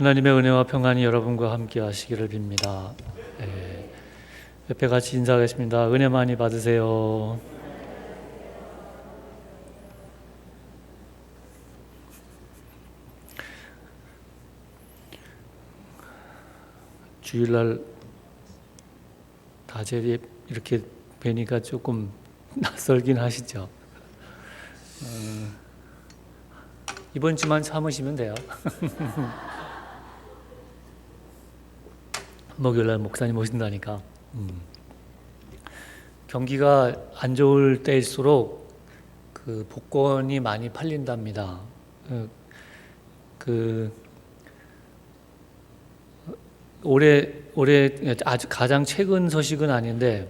하나님의 은혜와 평안이 여러분과 함께 하시기를 빕니다. 옆에 같이 인사하겠습니다. 은혜 많이 받으세요. 주일날 다재리 이렇게 뵈니까 조금 낯설긴 하시죠? 이번 주만 참으시면 돼요. 목요일날 목사님 오신다니까. 경기가 안 좋을 때일수록 그 복권이 많이 팔린답니다. 올해 아주 가장 최근 소식은 아닌데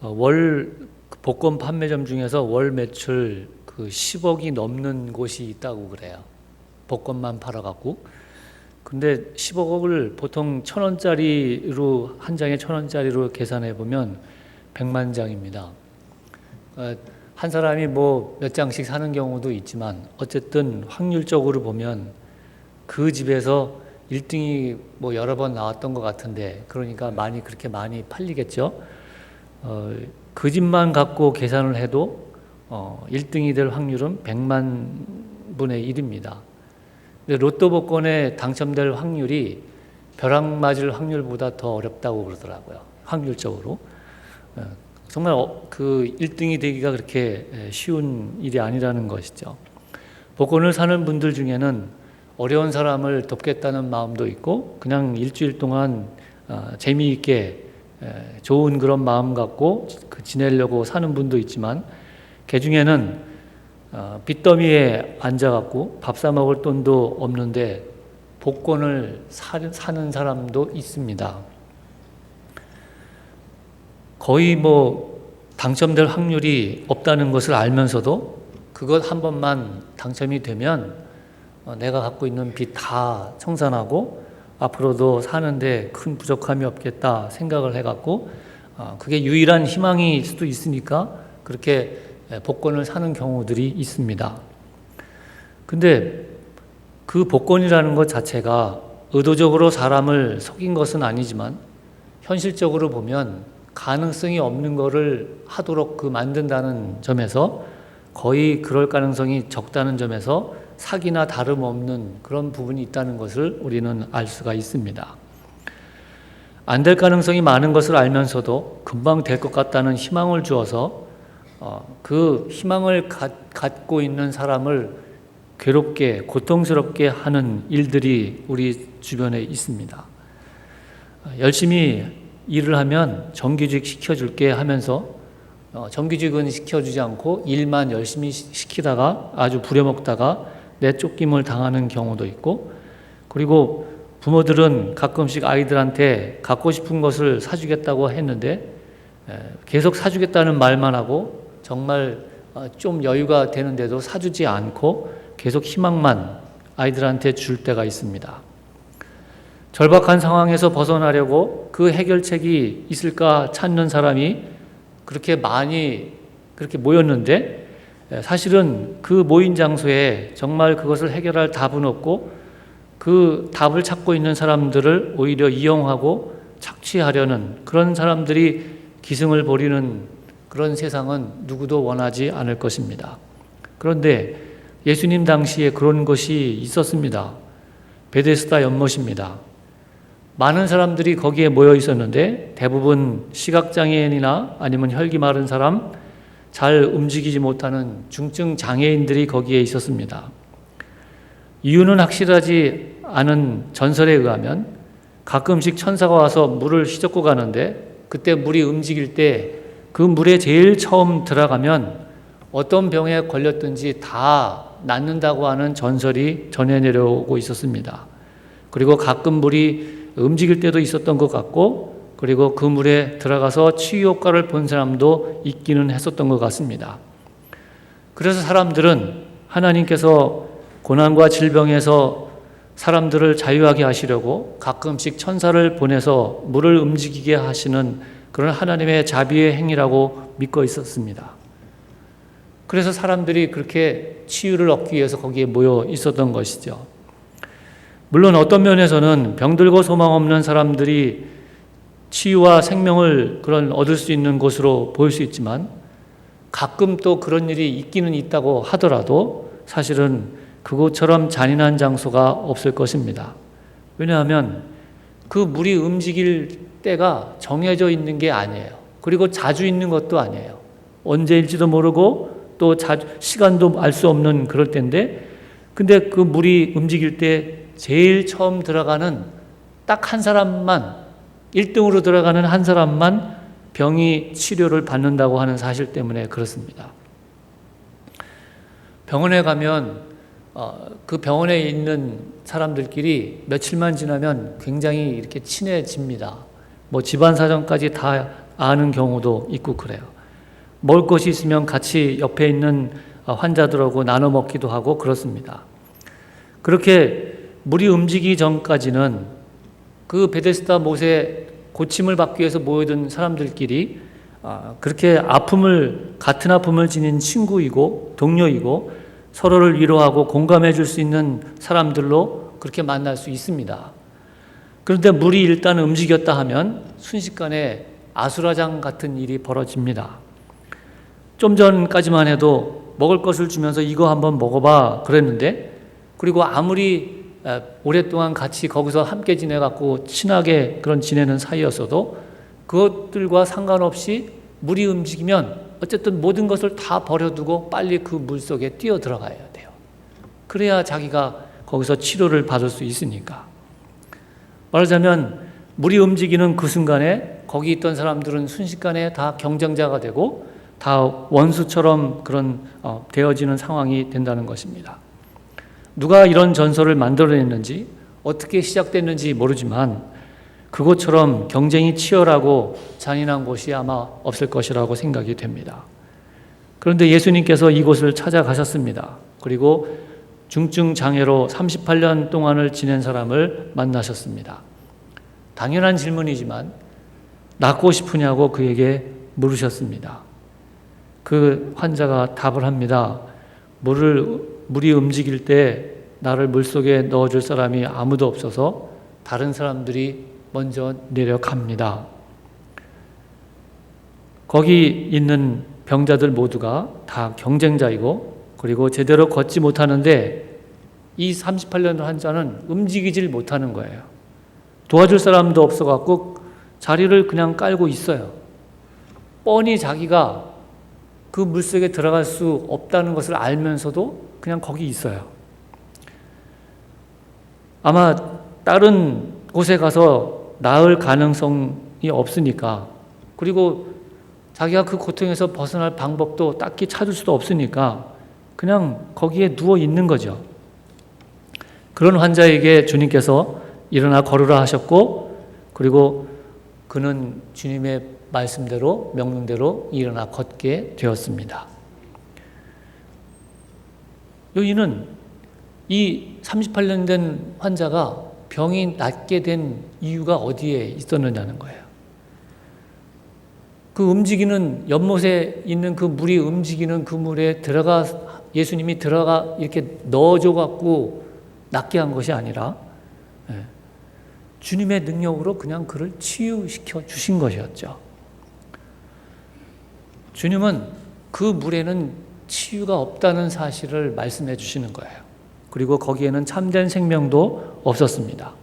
월 복권 판매점 중에서 월 매출 10억이 넘는 곳이 있다고 그래요. 복권만 팔아갖고. 근데 10억을 보통 1,000원짜리로 한 장에 1,000원짜리로 계산해 보면 100만 장입니다. 한 사람이 뭐 몇 장씩 사는 경우도 있지만 어쨌든 확률적으로 보면 그 집에서 1등이 뭐 여러 번 나왔던 것 같은데 그러니까 그렇게 많이 팔리겠죠. 그 집만 갖고 계산을 해도 1등이 될 확률은 100만 분의 1입니다. 로또 복권에 당첨될 확률이 벼락 맞을 확률보다 더 어렵다고 그러더라고요. 확률적으로. 정말 그 1등이 되기가 그렇게 쉬운 일이 아니라는 것이죠. 복권을 사는 분들 중에는 어려운 사람을 돕겠다는 마음도 있고 그냥 일주일 동안 재미있게 좋은 그런 마음 갖고 지내려고 사는 분도 있지만 그 중에는 빚더미에 앉아갖고 밥 사 먹을 돈도 없는데 복권을 사는 사람도 있습니다. 거의 뭐 당첨될 확률이 없다는 것을 알면서도 그것 한 번만 당첨이 되면 내가 갖고 있는 빚 다 청산하고 앞으로도 사는데 큰 부족함이 없겠다 생각을 해갖고 그게 유일한 희망일 수도 있으니까 그렇게 복권을 사는 경우들이 있습니다. 근데 그 복권이라는 것 자체가 의도적으로 사람을 속인 것은 아니지만 현실적으로 보면 가능성이 없는 거를 하도록 만든다는 점에서 거의 그럴 가능성이 적다는 점에서 사기나 다름없는 그런 부분이 있다는 것을 우리는 알 수가 있습니다. 안 될 가능성이 많은 것을 알면서도 금방 될 것 같다는 희망을 주어서 그 희망을 갖고 있는 사람을 괴롭게 고통스럽게 하는 일들이 우리 주변에 있습니다. 열심히 일을 하면 정규직 시켜줄게 하면서 정규직은 시켜주지 않고 일만 열심히 시키다가 아주 부려먹다가 내쫓김을 당하는 경우도 있고, 그리고 부모들은 가끔씩 아이들한테 갖고 싶은 것을 사주겠다고 했는데 계속 사주겠다는 말만 하고 정말 좀 여유가 되는데도 사주지 않고 계속 희망만 아이들한테 줄 때가 있습니다. 절박한 상황에서 벗어나려고 그 해결책이 있을까 찾는 사람이 그렇게 많이 모였는데 사실은 그 모인 장소에 정말 그것을 해결할 답은 없고 그 답을 찾고 있는 사람들을 오히려 이용하고 착취하려는 그런 사람들이 기승을 부리는 그런 세상은 누구도 원하지 않을 것입니다. 그런데 예수님 당시에 그런 것이 있었습니다. 베데스다 연못입니다. 많은 사람들이 거기에 모여 있었는데 대부분 시각장애인이나 아니면 혈기 마른 사람, 잘 움직이지 못하는 중증 장애인들이 거기에 있었습니다. 이유는 확실하지 않은 전설에 의하면 가끔씩 천사가 와서 물을 휘젓고 가는데 그때 물이 움직일 때 그 물에 제일 처음 들어가면 어떤 병에 걸렸든지 다 낫는다고 하는 전설이 전해 내려오고 있었습니다. 그리고 가끔 물이 움직일 때도 있었던 것 같고 그리고 그 물에 들어가서 치유 효과를 본 사람도 있기는 했었던 것 같습니다. 그래서 사람들은 하나님께서 고난과 질병에서 사람들을 자유하게 하시려고 가끔씩 천사를 보내서 물을 움직이게 하시는 그런 하나님의 자비의 행위라고 믿고 있었습니다. 그래서 사람들이 그렇게 치유를 얻기 위해서 거기에 모여 있었던 것이죠. 물론 어떤 면에서는 병들고 소망 없는 사람들이 치유와 생명을 얻을 수 있는 곳으로 보일 수 있지만 가끔 또 그런 일이 있기는 있다고 하더라도 사실은 그곳처럼 잔인한 장소가 없을 것입니다. 왜냐하면 그 물이 움직일 때가 정해져 있는 게 아니에요. 그리고 자주 있는 것도 아니에요. 언제일지도 모르고 또 시간도 알 수 없는 그럴 때인데, 근데 그 물이 움직일 때 제일 처음 들어가는 딱 한 사람만, 1등으로 들어가는 한 사람만 병이 치료를 받는다고 하는 사실 때문에 그렇습니다. 병원에 가면 그 병원에 있는 사람들끼리 며칠만 지나면 굉장히 이렇게 친해집니다. 뭐 집안 사정까지 다 아는 경우도 있고 그래요. 먹을 것이 있으면 같이 옆에 있는 환자들하고 나눠 먹기도 하고 그렇습니다. 그렇게 물이 움직이기 전까지는 그 베데스다 못에 고침을 받기 위해서 모여든 사람들끼리 그렇게 같은 아픔을 지닌 친구이고 동료이고 서로를 위로하고 공감해 줄 수 있는 사람들로 그렇게 만날 수 있습니다. 그런데 물이 일단 움직였다 하면 순식간에 아수라장 같은 일이 벌어집니다. 좀 전까지만 해도 먹을 것을 주면서 이거 한번 먹어봐 그랬는데, 그리고 아무리 오랫동안 같이 거기서 함께 지내갖고 친하게 지내는 사이였어도 그것들과 상관없이 물이 움직이면 어쨌든 모든 것을 다 버려두고 빨리 그 물 속에 뛰어 들어가야 돼요. 그래야 자기가 거기서 치료를 받을 수 있으니까. 말하자면 물이 움직이는 그 순간에 거기 있던 사람들은 순식간에 다 경쟁자가 되고 다 원수처럼 되어지는 상황이 된다는 것입니다. 누가 이런 전설을 만들어냈는지 어떻게 시작됐는지 모르지만 그곳처럼 경쟁이 치열하고 잔인한 곳이 아마 없을 것이라고 생각이 됩니다. 그런데 예수님께서 이곳을 찾아가셨습니다. 그리고 중증 장애로 38년 동안을 지낸 사람을 만나셨습니다. 당연한 질문이지만 낫고 싶으냐고 그에게 물으셨습니다. 그 환자가 답을 합니다. 물이 움직일 때 나를 물속에 넣어줄 사람이 아무도 없어서 다른 사람들이 먼저 내려갑니다. 거기 있는 병자들 모두가 다 경쟁자이고 그리고 제대로 걷지 못하는데 이 38년 환자는 움직이질 못하는 거예요. 도와줄 사람도 없어갖고 자리를 그냥 깔고 있어요. 뻔히 자기가 그 물속에 들어갈 수 없다는 것을 알면서도 그냥 거기 있어요. 아마 다른 곳에 가서 나을 가능성이 없으니까, 그리고 자기가 그 고통에서 벗어날 방법도 딱히 찾을 수도 없으니까 그냥 거기에 누워 있는 거죠. 그런 환자에게 주님께서 일어나 걸으라 하셨고, 그리고 그는 주님의 말씀대로 명령대로 일어나 걷게 되었습니다. 여기는 이 38년 된 환자가 병이 낫게 된 이유가 어디에 있었느냐는 거예요. 그 움직이는 연못에 있는 그 물이 움직이는 그 물에 예수님이 들어가 이렇게 넣어줘 갖고 낫게 한 것이 아니라 주님의 능력으로 그냥 그를 치유시켜 주신 것이었죠. 주님은 그 물에는 치유가 없다는 사실을 말씀해 주시는 거예요. 그리고 거기에는 참된 생명도 없었습니다.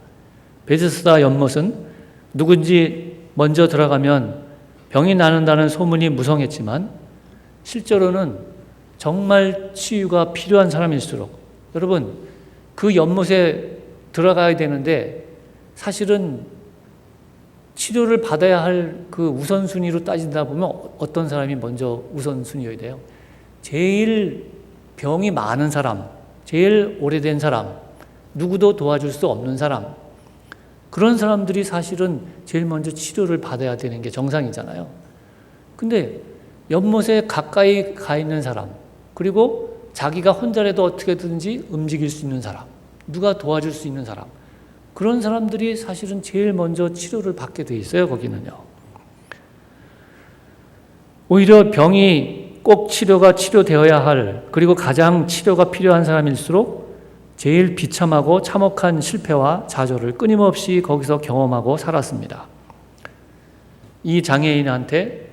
베데스다 연못은 누군지 먼저 들어가면 병이 나는다는 소문이 무성했지만 실제로는 정말 치유가 필요한 사람일수록, 여러분 그 연못에 들어가야 되는데 사실은 치료를 받아야 할 그 우선순위로 따진다 보면 어떤 사람이 먼저 우선순위여야 돼요? 제일 병이 많은 사람, 제일 오래된 사람, 누구도 도와줄 수 없는 사람, 그런 사람들이 사실은 제일 먼저 치료를 받아야 되는 게 정상이잖아요. 근데 연못에 가까이 가 있는 사람, 그리고 자기가 혼자라도 어떻게든지 움직일 수 있는 사람, 누가 도와줄 수 있는 사람, 그런 사람들이 사실은 제일 먼저 치료를 받게 돼 있어요, 거기는요. 오히려 병이 꼭 치료되어야 할, 그리고 가장 치료가 필요한 사람일수록 제일 비참하고 참혹한 실패와 좌절을 끊임없이 거기서 경험하고 살았습니다. 이 장애인한테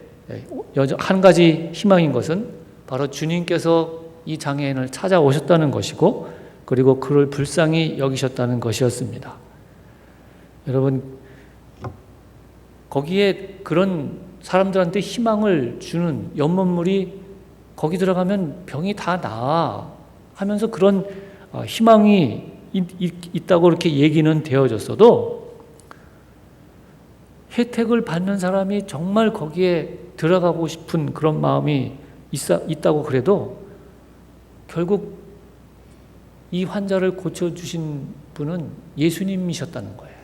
한 가지 희망인 것은 바로 주님께서 이 장애인을 찾아오셨다는 것이고, 그리고 그를 불쌍히 여기셨다는 것이었습니다. 여러분, 거기에 그런 사람들한테 희망을 주는 연못물이 거기 들어가면 병이 다 나아 하면서 그런 희망이 있다고 이렇게 얘기는 되어졌어도, 혜택을 받는 사람이 정말 거기에 들어가고 싶은 그런 마음이 있다고 그래도 결국 이 환자를 고쳐주신 분은 예수님이셨다는 거예요.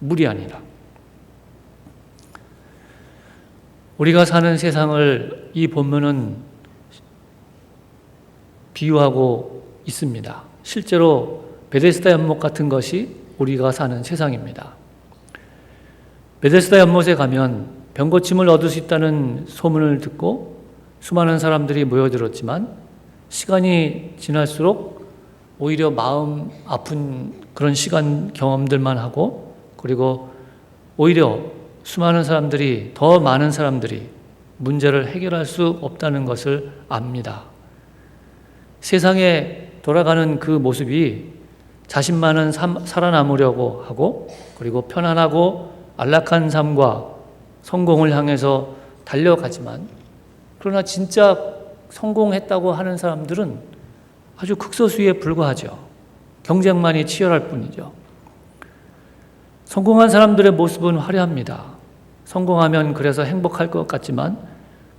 물이 아니라. 우리가 사는 세상을 이 본문은 비유하고 있습니다. 실제로 베데스다 연못 같은 것이 우리가 사는 세상입니다. 베데스다 연못에 가면 병고침을 얻을 수 있다는 소문을 듣고 수많은 사람들이 모여들었지만, 시간이 지날수록 오히려 마음 아픈 그런 시간 경험들만 하고, 그리고 오히려 수많은 사람들이, 더 많은 사람들이 문제를 해결할 수 없다는 것을 압니다. 세상에 돌아가는 그 모습이 자신만은 살아남으려고 하고, 그리고 편안하고 안락한 삶과 성공을 향해서 달려가지만, 그러나 진짜 성공했다고 하는 사람들은 아주 극소수에 불과하죠. 경쟁만이 치열할 뿐이죠. 성공한 사람들의 모습은 화려합니다. 성공하면 그래서 행복할 것 같지만,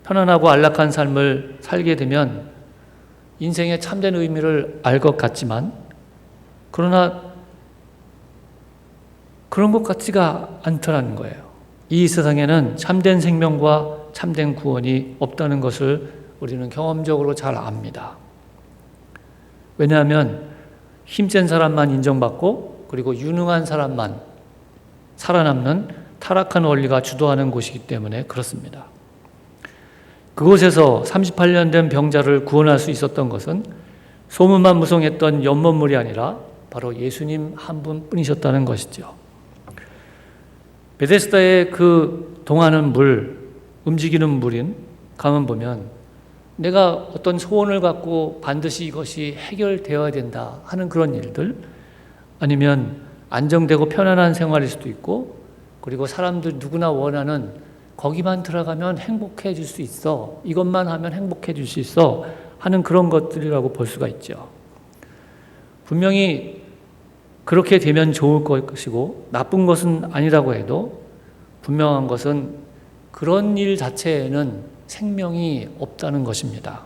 편안하고 안락한 삶을 살게 되면 인생의 참된 의미를 알 것 같지만, 그러나 그런 것 같지가 않더라는 거예요. 이 세상에는 참된 생명과 참된 구원이 없다는 것을 우리는 경험적으로 잘 압니다. 왜냐하면 힘센 사람만 인정받고, 그리고 유능한 사람만 살아남는 타락한 원리가 주도하는 곳이기 때문에 그렇습니다. 그곳에서 38년 된 병자를 구원할 수 있었던 것은 소문만 무성했던 연못물이 아니라 바로 예수님 한 분뿐이셨다는 것이죠. 베데스다의 그 동하는 물, 움직이는 물인 가만 보면, 내가 어떤 소원을 갖고 반드시 이것이 해결되어야 된다 하는 그런 일들, 아니면 안정되고 편안한 생활일 수도 있고, 그리고 사람들 누구나 원하는 거기만 들어가면 행복해질 수 있어, 이것만 하면 행복해질 수 있어 하는 그런 것들이라고 볼 수가 있죠. 분명히 그렇게 되면 좋을 것이고 나쁜 것은 아니라고 해도, 분명한 것은 그런 일 자체에는 생명이 없다는 것입니다.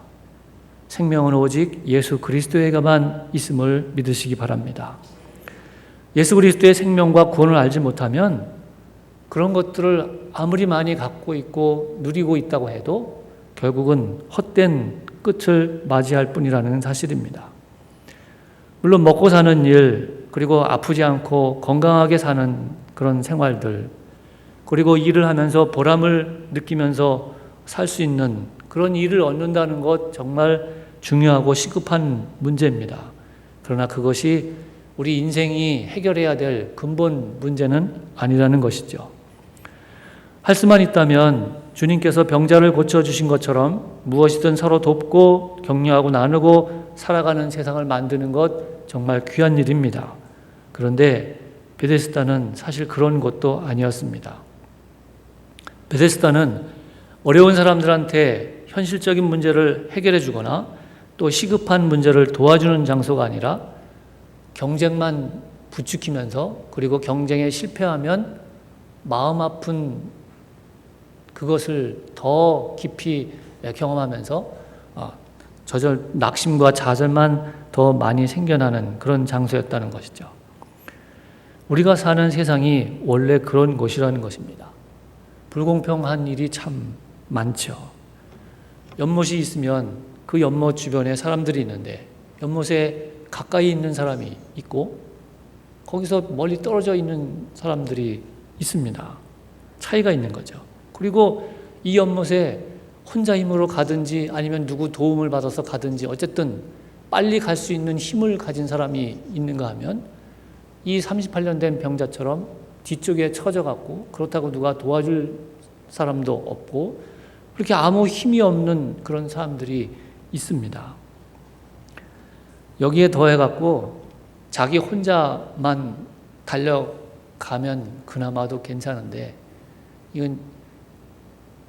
생명은 오직 예수 그리스도에게만 있음을 믿으시기 바랍니다. 예수 그리스도의 생명과 구원을 알지 못하면 그런 것들을 아무리 많이 갖고 있고 누리고 있다고 해도 결국은 헛된 끝을 맞이할 뿐이라는 사실입니다. 물론 먹고 사는 일, 그리고 아프지 않고 건강하게 사는 그런 생활들, 그리고 일을 하면서 보람을 느끼면서 살 수 있는 그런 일을 얻는다는 것 정말 중요하고 시급한 문제입니다. 그러나 그것이 우리 인생이 해결해야 될 근본 문제는 아니라는 것이죠. 할 수만 있다면 주님께서 병자를 고쳐주신 것처럼 무엇이든 서로 돕고 격려하고 나누고 살아가는 세상을 만드는 것 정말 귀한 일입니다. 그런데 베데스다는 사실 그런 것도 아니었습니다. 베데스다는 어려운 사람들한테 현실적인 문제를 해결해 주거나 또 시급한 문제를 도와주는 장소가 아니라, 경쟁만 부추기면서, 그리고 경쟁에 실패하면 마음 아픈 그것을 더 깊이 경험하면서 낙심과 좌절만 더 많이 생겨나는 그런 장소였다는 것이죠. 우리가 사는 세상이 원래 그런 곳이라는 것입니다. 불공평한 일이 참 많죠. 연못이 있으면 그 연못 주변에 사람들이 있는데, 연못에 가까이 있는 사람이 있고 거기서 멀리 떨어져 있는 사람들이 있습니다. 차이가 있는 거죠. 그리고 이 연못에 혼자 힘으로 가든지 아니면 누구 도움을 받아서 가든지, 어쨌든 빨리 갈 수 있는 힘을 가진 사람이 있는가 하면 이 38년 된 병자처럼 뒤쪽에 처져갖고 그렇다고 누가 도와줄 사람도 없고 그렇게 아무 힘이 없는 그런 사람들이 있습니다. 여기에 더해갖고 자기 혼자만 달려가면 그나마도 괜찮은데 이건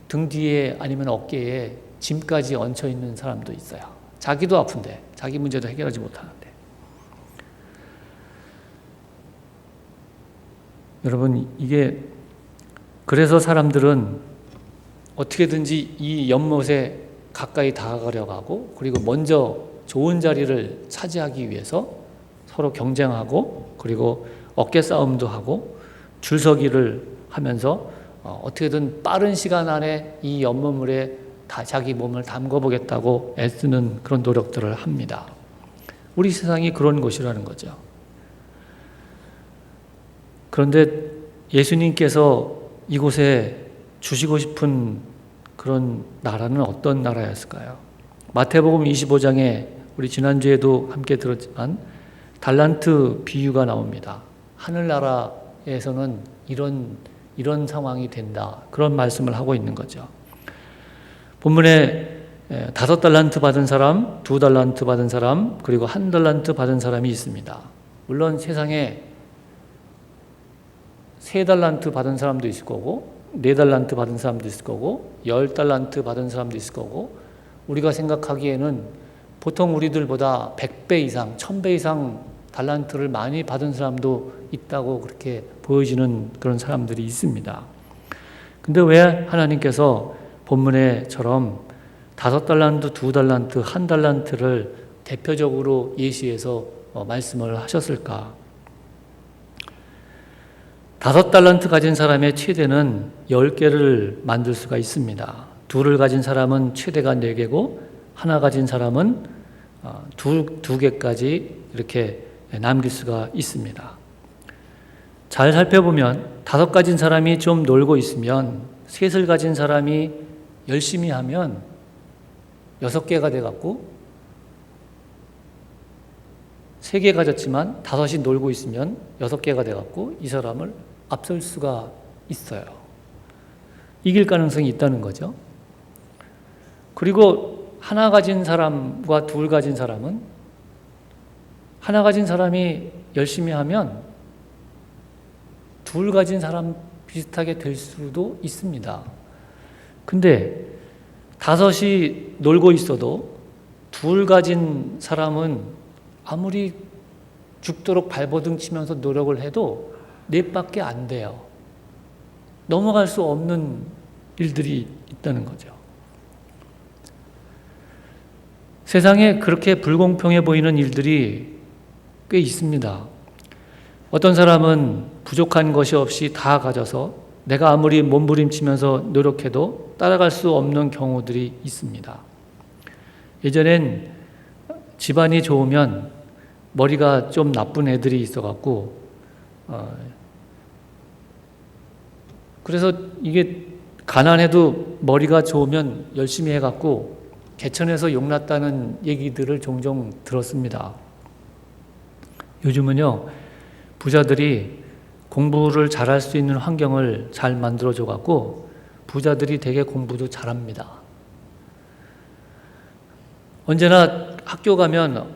등 뒤에 아니면 어깨에 짐까지 얹혀 있는 사람도 있어요. 자기도 아픈데 자기 문제도 해결하지 못하는데. 여러분, 이게 그래서 사람들은 어떻게든지 이 연못에 가까이 다가가려고 하고 그리고 먼저 좋은 자리를 차지하기 위해서 서로 경쟁하고 그리고 어깨 싸움도 하고 줄서기를 하면서 어떻게든 빠른 시간 안에 이 연못물에 다 자기 몸을 담궈보겠다고 애쓰는 그런 노력들을 합니다. 우리 세상이 그런 곳이라는 거죠. 그런데 예수님께서 이곳에 주시고 싶은 그런 나라는 어떤 나라였을까요? 마태복음 25장에 우리 지난주에도 함께 들었지만 달란트 비유가 나옵니다. 하늘나라에서는 이런 상황이 된다. 그런 말씀을 하고 있는 거죠. 본문에 5달란트 받은 사람, 2달란트 받은 사람, 그리고 1달란트 받은 사람이 있습니다. 물론 세상에 3달란트 받은 사람도 있을 거고 4달란트 받은 사람도 있을 거고 10달란트 받은 사람도 있을 거고 우리가 생각하기에는 보통 우리들보다 100배 이상, 1000배 이상 달란트를 많이 받은 사람도 있다고 그렇게 보여지는 그런 사람들이 있습니다. 근데 왜 하나님께서 본문에처럼 5달란트, 2달란트, 1달란트를 대표적으로 예시해서 말씀을 하셨을까? 5달란트 가진 사람의 최대는 10개를 만들 수가 있습니다. 2를 가진 사람은 최대가 4개고 하나 가진 사람은 두 개까지 이렇게 남길 수가 있습니다. 잘 살펴보면 5 가진 사람이 좀 놀고 있으면 3을 가진 사람이 열심히 하면 6개가 돼갖고 3개 가졌지만 5이 놀고 있으면 6개가 돼갖고 이 사람을 앞설 수가 있어요. 이길 가능성이 있다는 거죠. 그리고 하나 가진 사람과 2 가진 사람은 하나 가진 사람이 열심히 하면 2 가진 사람 비슷하게 될 수도 있습니다. 근데 5이 놀고 있어도 2 가진 사람은 아무리 죽도록 발버둥 치면서 노력을 해도 4밖에 안 돼요. 넘어갈 수 없는 일들이 있다는 거죠. 세상에 그렇게 불공평해 보이는 일들이 꽤 있습니다. 어떤 사람은 부족한 것이 없이 다 가져서 내가 아무리 몸부림치면서 노력해도 따라갈 수 없는 경우들이 있습니다. 예전엔 집안이 좋으면 머리가 좀 나쁜 애들이 있어갖고 그래서 이게 가난해도 머리가 좋으면 열심히 해갖고 개천에서 용났다는 얘기들을 종종 들었습니다. 요즘은요, 부자들이 공부를 잘할 수 있는 환경을 잘 만들어줘갖고 부자들이 되게 공부도 잘합니다. 언제나 학교 가면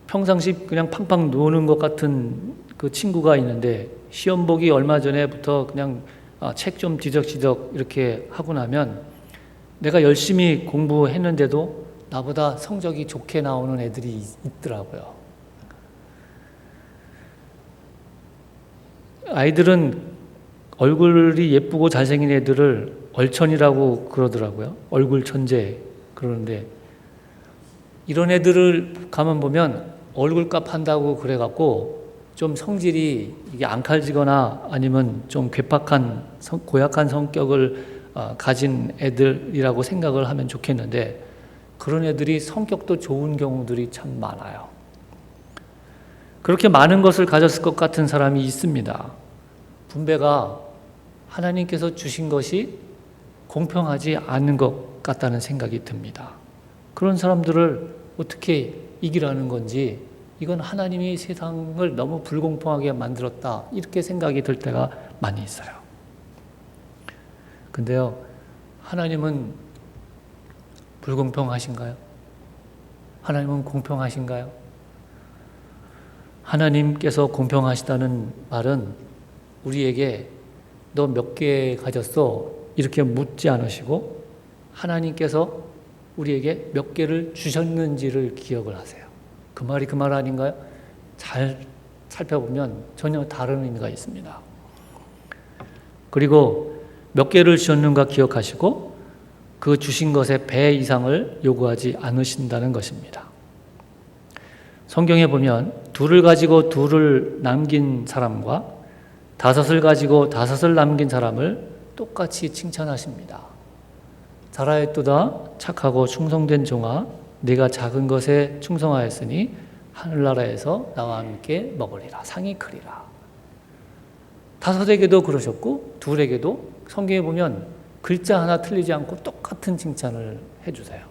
평상시 그냥 팡팡 노는 것 같은 그 친구가 있는데 시험 보기 얼마 전에부터 그냥 책 좀 뒤적뒤적 이렇게 하고 나면 내가 열심히 공부했는데도 나보다 성적이 좋게 나오는 애들이 있더라고요. 아이들은 얼굴이 예쁘고 잘생긴 애들을 얼천이라고 그러더라고요. 얼굴 천재 그러는데 이런 애들을 가만 보면 얼굴값 한다고 그래갖고 좀 성질이 이게 앙칼지거나 아니면 좀 괴팍한 고약한 성격을 가진 애들이라고 생각을 하면 좋겠는데 그런 애들이 성격도 좋은 경우들이 참 많아요. 그렇게 많은 것을 가졌을 것 같은 사람이 있습니다. 분배가 하나님께서 주신 것이 공평하지 않은 것 같다는 생각이 듭니다. 그런 사람들을 어떻게 이기라는 건지 이건 하나님이 세상을 너무 불공평하게 만들었다 이렇게 생각이 들 때가 많이 있어요. 근데요, 하나님은 불공평하신가요? 하나님은 공평하신가요? 하나님께서 공평하시다는 말은 우리에게 너 몇 개 가졌어? 이렇게 묻지 않으시고 하나님께서 우리에게 몇 개를 주셨는지를 기억을 하세요. 그 말이 그 말 아닌가요? 잘 살펴보면 전혀 다른 의미가 있습니다. 그리고 몇 개를 주셨는가 기억하시고 그 주신 것의 배 이상을 요구하지 않으신다는 것입니다. 성경에 보면 둘을 가지고 둘을 남긴 사람과 다섯을 가지고 다섯을 남긴 사람을 똑같이 칭찬하십니다. 잘하였도다 착하고 충성된 종아 네가 작은 것에 충성하였으니 하늘나라에서 나와 함께 먹으리라 상이 크리라. 다섯에게도 그러셨고 둘에게도 성경에 보면 글자 하나 틀리지 않고 똑같은 칭찬을 해주세요.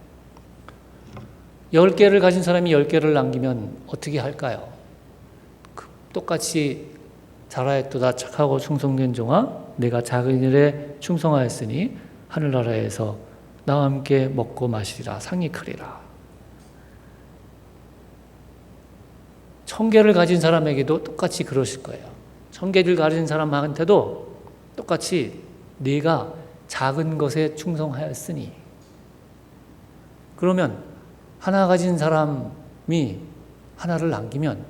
10개를 가진 사람이 10개를 남기면 어떻게 할까요? 똑같이 잘하였도다 착하고 충성된 종아 내가 작은 일에 충성하였으니 하늘나라에서 나와 함께 먹고 마시리라 상이 크리라. 1000개를 가진 사람에게도 똑같이 그러실 거예요. 1000개를 가진 사람한테도 똑같이 네가 작은 것에 충성하였으니. 그러면 하나 가진 사람이 하나를 남기면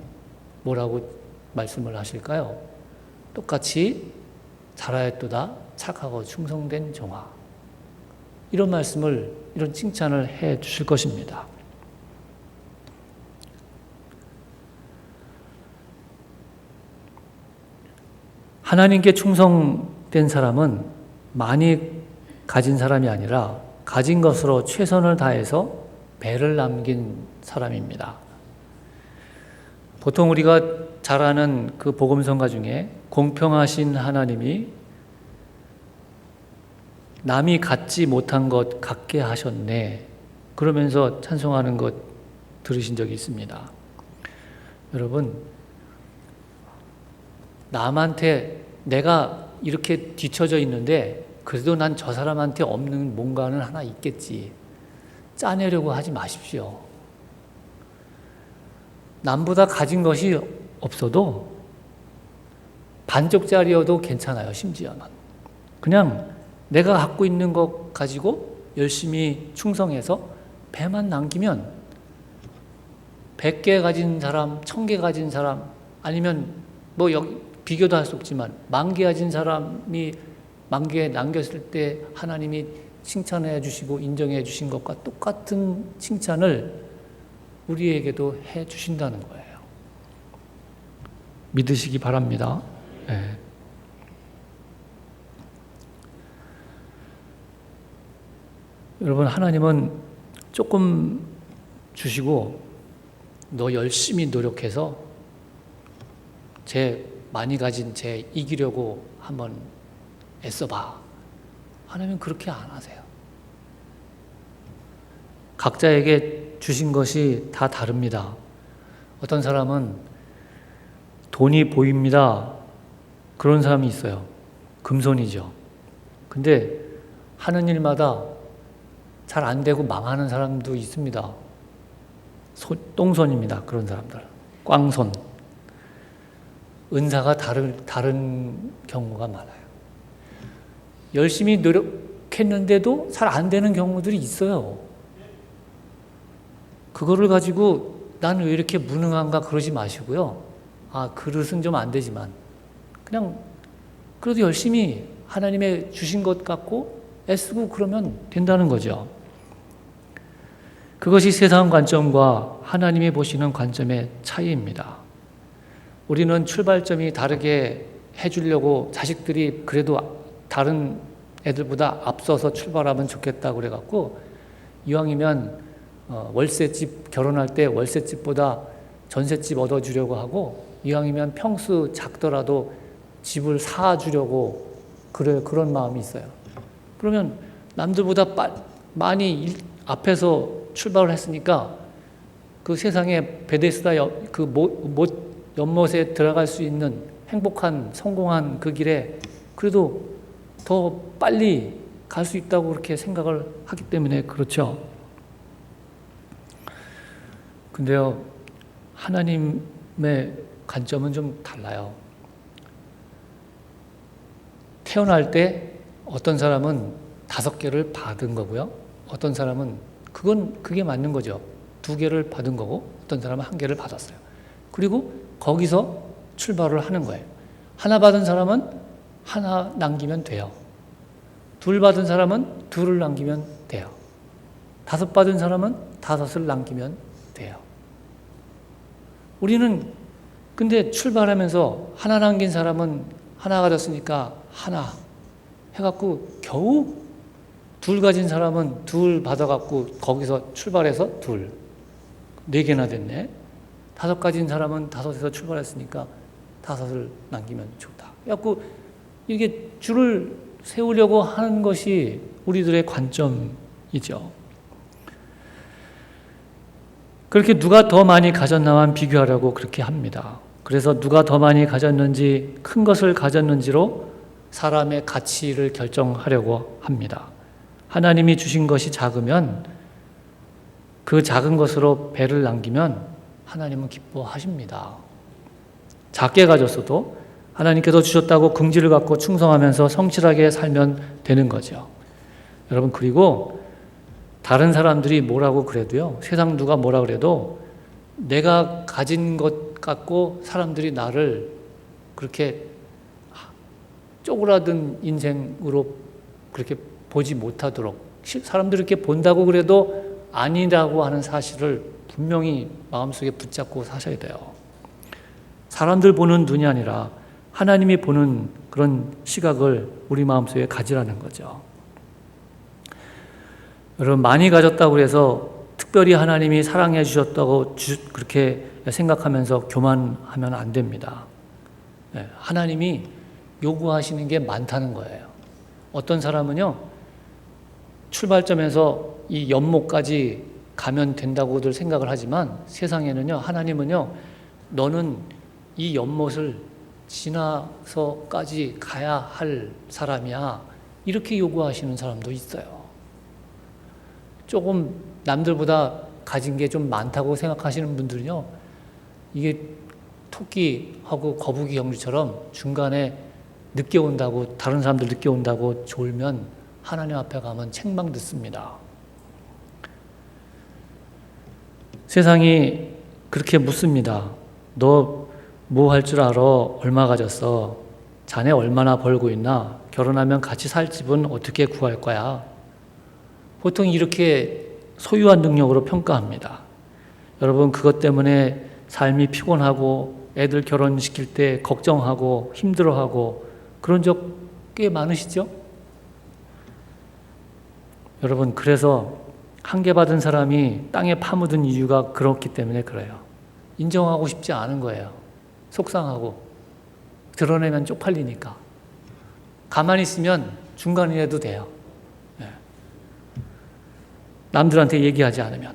뭐라고 말씀을 하실까요? 똑같이 잘하였도다 착하고 충성된 종아. 이런 말씀을, 이런 칭찬을 해 주실 것입니다. 하나님께 충성된 사람은 많이 가진 사람이 아니라 가진 것으로 최선을 다해서 배를 남긴 사람입니다. 보통 우리가 잘 아는 그 복음성가 중에 공평하신 하나님이 남이 갖지 못한 것 갖게 하셨네 그러면서 찬송하는 것 들으신 적이 있습니다. 여러분, 남한테 내가 이렇게 뒤처져 있는데 그래도 난 저 사람한테 없는 뭔가는 하나 있겠지. 짜내려고 하지 마십시오. 남보다 가진 것이 없어도 반쪽짜리여도 괜찮아요. 심지어는. 그냥 내가 갖고 있는 것 가지고 열심히 충성해서 배만 남기면 100개 가진 사람, 1000개 가진 사람 아니면 뭐 여기 비교도 할 수 없지만 10,000개 가진 사람이 10,000개 남겼을 때 하나님이 칭찬해 주시고 인정해 주신 것과 똑같은 칭찬을 우리에게도 해 주신다는 거예요. 믿으시기 바랍니다. 네. 여러분, 하나님은 조금 주시고 너 열심히 노력해서 많이 가진 쟤 이기려고 한번 애써봐. 하나님은 그렇게 안 하세요. 각자에게 주신 것이 다 다릅니다. 어떤 사람은 돈이 보입니다. 그런 사람이 있어요. 금손이죠. 근데 하는 일마다 잘 안 되고 망하는 사람도 있습니다. 똥손입니다. 그런 사람들. 꽝손. 은사가 다른 경우가 많아요. 열심히 노력했는데도 잘 안 되는 경우들이 있어요. 그거를 가지고 난 왜 이렇게 무능한가 그러지 마시고요. 그릇은 좀 안 되지만 그냥 그래도 열심히 하나님의 주신 것 갖고 애쓰고 그러면 된다는 거죠. 그것이 세상 관점과 하나님이 보시는 관점의 차이입니다. 우리는 출발점이 다르게 해주려고 자식들이 그래도 다른 애들보다 앞서서 출발하면 좋겠다고 그래갖고 이왕이면 월세집 결혼할 때 월세집보다 전세집 얻어주려고 하고 이왕이면 평수 작더라도 집을 사주려고 그런 마음이 있어요. 그러면 남들보다 많이 앞에서 출발을 했으니까 그 세상에 베데스다 연못에 들어갈 수 있는 행복한 성공한 그 길에 그래도 더 빨리 갈 수 있다고 그렇게 생각을 하기 때문에 그렇죠. 근데요, 하나님의 관점은 좀 달라요. 태어날 때 어떤 사람은 5개를 받은 거고요. 어떤 사람은 그게 맞는 거죠. 2개를 받은 거고 어떤 사람은 1개를 받았어요. 그리고 거기서 출발을 하는 거예요. 하나 받은 사람은 하나 남기면 돼요. 2 받은 사람은 2를 남기면 돼요. 5 받은 사람은 5을 남기면 돼요. 우리는 근데 출발하면서 하나 남긴 사람은 하나 가졌으니까 하나 해갖고 겨우 2 가진 사람은 2 받아갖고 거기서 출발해서 2, 4개나 됐네. 5 가진 사람은 5에서 출발했으니까 5을 남기면 좋다. 그래갖고 이게 줄을 세우려고 하는 것이 우리들의 관점이죠. 그렇게 누가 더 많이 가졌나만 비교하려고 그렇게 합니다. 그래서 누가 더 많이 가졌는지, 큰 것을 가졌는지로 사람의 가치를 결정하려고 합니다. 하나님이 주신 것이 작으면 그 작은 것으로 배를 남기면 하나님은 기뻐하십니다. 작게 가졌어도 하나님께서 주셨다고 긍지를 갖고 충성하면서 성실하게 살면 되는 거죠. 여러분, 그리고 다른 사람들이 뭐라고 그래도요, 세상 누가 뭐라 그래도 내가 가진 것 갖고 사람들이 나를 그렇게 쪼그라든 인생으로 그렇게 보지 못하도록, 사람들이 이렇게 본다고 그래도 아니라고 하는 사실을 분명히 마음속에 붙잡고 사셔야 돼요. 사람들 보는 눈이 아니라 하나님이 보는 그런 시각을 우리 마음속에 가지라는 거죠. 여러분, 많이 가졌다고 해서 특별히 하나님이 사랑해 주셨다고 그렇게 생각하면서 교만하면 안 됩니다. 하나님이 요구하시는 게 많다는 거예요. 어떤 사람은요, 출발점에서 이 연못까지 가면 된다고들 생각을 하지만 세상에는요, 하나님은요, 너는 이 연못을 지나서까지 가야 할 사람이야, 이렇게 요구하시는 사람도 있어요. 조금 남들보다 가진 게 좀 많다고 생각하시는 분들은요, 이게 토끼하고 거북이 경주처럼 중간에 늦게 온다고, 다른 사람들 늦게 온다고 졸면 하나님 앞에 가면 책망 듣습니다. 세상이 그렇게 묻습니다. 너 뭐 할 줄 알아? 얼마 가졌어? 자네 얼마나 벌고 있나? 결혼하면 같이 살 집은 어떻게 구할 거야? 보통 이렇게 소유한 능력으로 평가합니다. 여러분, 그것 때문에 삶이 피곤하고 애들 결혼시킬 때 걱정하고 힘들어하고 그런 적 꽤 많으시죠? 여러분, 그래서 한계 받은 사람이 땅에 파묻은 이유가 그렇기 때문에 그래요. 인정하고 싶지 않은 거예요. 속상하고 드러내면 쪽팔리니까. 가만히 있으면 중간이라도 돼요. 남들한테 얘기하지 않으면.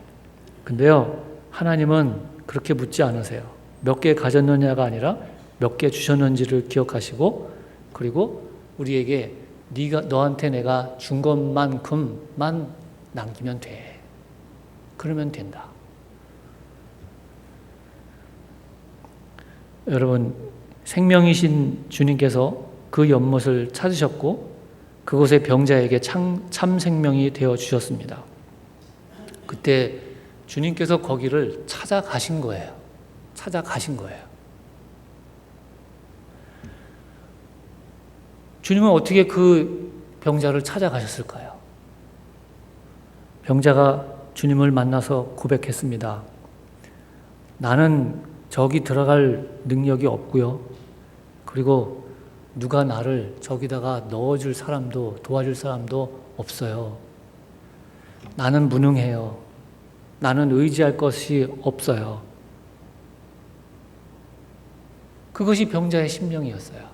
근데요, 하나님은 그렇게 묻지 않으세요. 몇 개 가졌느냐가 아니라 몇 개 주셨는지를 기억하시고, 그리고 우리에게 너한테 내가 준 것만큼만 남기면 돼. 그러면 된다. 여러분, 생명이신 주님께서 그 연못을 찾으셨고 그곳의 병자에게 참 생명이 되어 주셨습니다. 그때 주님께서 거기를 찾아가신 거예요. 찾아가신 거예요. 주님은 어떻게 그 병자를 찾아가셨을까요? 병자가 주님을 만나서 고백했습니다. 나는 저기 들어갈 능력이 없고요. 그리고 누가 나를 저기다가 넣어줄 사람도 도와줄 사람도 없어요. 나는 무능해요. 나는 의지할 것이 없어요. 그것이 병자의 심령이었어요.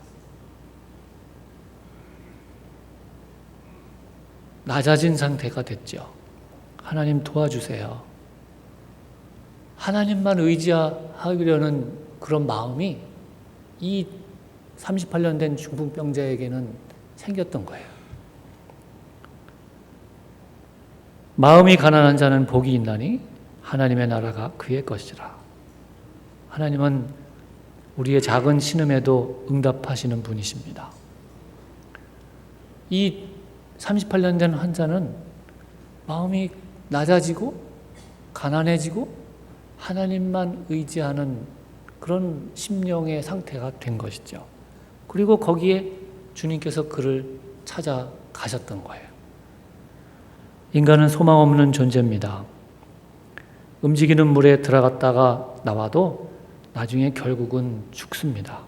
낮아진 상태가 됐죠. 하나님 도와주세요. 하나님만 의지하려는 그런 마음이 이 38년 된 중풍병자에게는 생겼던 거예요. 마음이 가난한 자는 복이 있나니 하나님의 나라가 그의 것이라. 하나님은 우리의 작은 신음에도 응답하시는 분이십니다. 이 38년 된 환자는 마음이 낮아지고 가난해지고 하나님만 의지하는 그런 심령의 상태가 된 것이죠. 그리고 거기에 주님께서 그를 찾아가셨던 거예요. 인간은 소망 없는 존재입니다. 움직이는 물에 들어갔다가 나와도 나중에 결국은 죽습니다.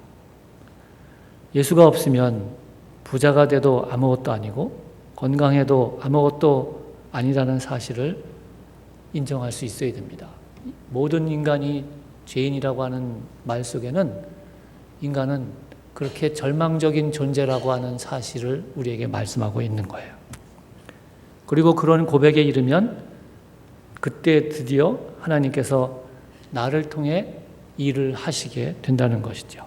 예수가 없으면 부자가 돼도 아무것도 아니고 건강해도 아무것도 아니라는 사실을 인정할 수 있어야 됩니다. 모든 인간이 죄인이라고 하는 말 속에는 인간은 그렇게 절망적인 존재라고 하는 사실을 우리에게 말씀하고 있는 거예요. 그리고 그런 고백에 이르면 그때 드디어 하나님께서 나를 통해 일을 하시게 된다는 것이죠.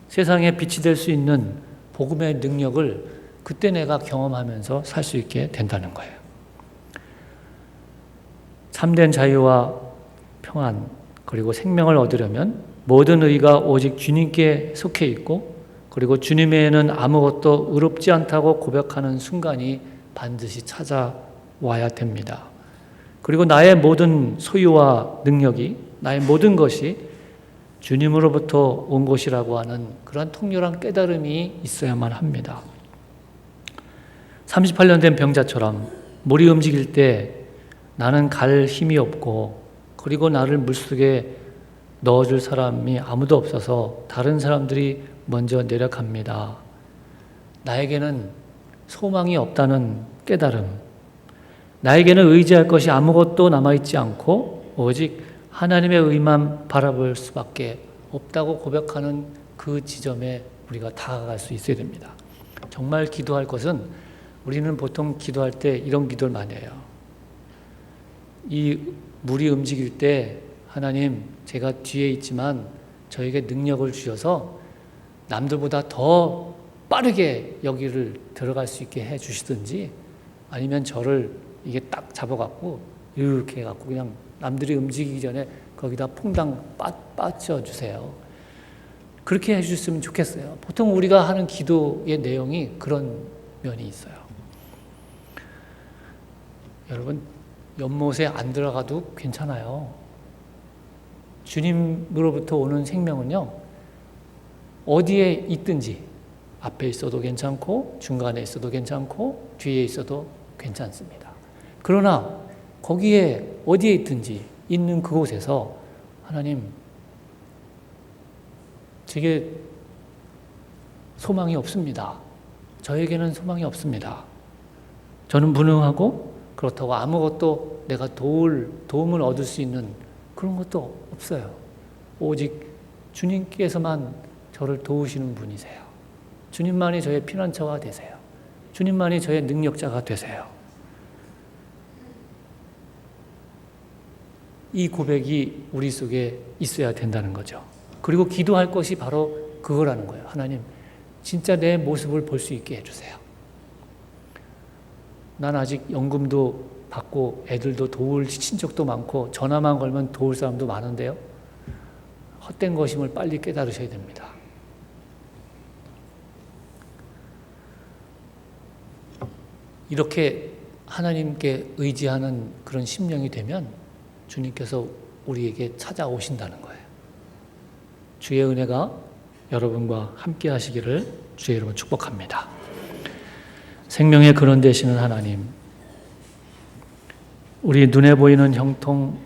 세상에 빛이 될 수 있는 복음의 능력을 그때 내가 경험하면서 살 수 있게 된다는 거예요. 참된 자유와 평안 그리고 생명을 얻으려면 모든 의가 오직 주님께 속해 있고 그리고 주님 외에는 아무것도 의롭지 않다고 고백하는 순간이 반드시 찾아와야 됩니다. 그리고 나의 모든 소유와 능력이 나의 모든 것이 주님으로부터 온 것이라고 하는 그런 통렬한 깨달음이 있어야만 합니다. 38년 된 병자처럼 물이 움직일 때 나는 갈 힘이 없고 그리고 나를 물속에 넣어줄 사람이 아무도 없어서 다른 사람들이 먼저 내려갑니다. 나에게는 소망이 없다는 깨달음, 나에게는 의지할 것이 아무것도 남아있지 않고 오직 하나님의 의만 바라볼 수밖에 없다고 고백하는 그 지점에 우리가 다가갈 수 있어야 됩니다. 정말 기도할 것은 우리는 보통 기도할 때 이런 기도를 많이 해요. 이 물이 움직일 때 하나님, 제가 뒤에 있지만 저에게 능력을 주셔서 남들보다 더 빠르게 여기를 들어갈 수 있게 해 주시든지 아니면 저를 이게 딱 잡아갖고 이렇게 해갖고 그냥 남들이 움직이기 전에 거기다 퐁당 빠쳐주세요. 그렇게 해주셨으면 좋겠어요. 보통 우리가 하는 기도의 내용이 그런 면이 있어요. 여러분, 연못에 안 들어가도 괜찮아요. 주님으로부터 오는 생명은요, 어디에 있든지 앞에 있어도 괜찮고 중간에 있어도 괜찮고 뒤에 있어도 괜찮습니다. 그러나 거기에 어디에 있든지 있는 그곳에서 하나님, 제게 소망이 없습니다. 저에게는 소망이 없습니다. 저는 무능하고 그렇다고 아무것도 내가 도움을 얻을 수 있는 그런 것도 없어요. 오직 주님께서만 저를 도우시는 분이세요. 주님만이 저의 피난처가 되세요. 주님만이 저의 능력자가 되세요. 이 고백이 우리 속에 있어야 된다는 거죠. 그리고 기도할 것이 바로 그거라는 거예요. 하나님, 진짜 내 모습을 볼 수 있게 해주세요. 난 아직 연금도 받고 애들도 도울 친척도 많고 전화만 걸면 도울 사람도 많은데요. 헛된 것임을 빨리 깨달으셔야 됩니다. 이렇게 하나님께 의지하는 그런 심령이 되면 주님께서 우리에게 찾아오신다는 거예요. 주의 은혜가 여러분과 함께 하시기를 주의 이름으로 축복합니다. 생명의 근원 되시는 하나님, 우리 눈에 보이는 형통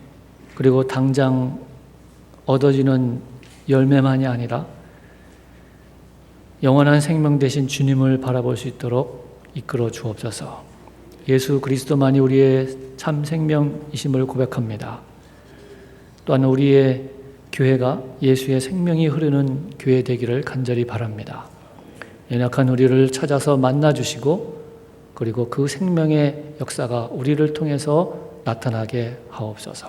그리고 당장 얻어지는 열매만이 아니라 영원한 생명 되신 주님을 바라볼 수 있도록 이끌어 주옵소서. 예수 그리스도만이 우리의 참 생명이심을 고백합니다. 또한 우리의 교회가 예수의 생명이 흐르는 교회 되기를 간절히 바랍니다. 연약한 우리를 찾아서 만나주시고 그리고 그 생명의 역사가 우리를 통해서 나타나게 하옵소서.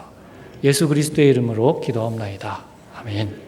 예수 그리스도의 이름으로 기도하옵나이다. 아멘.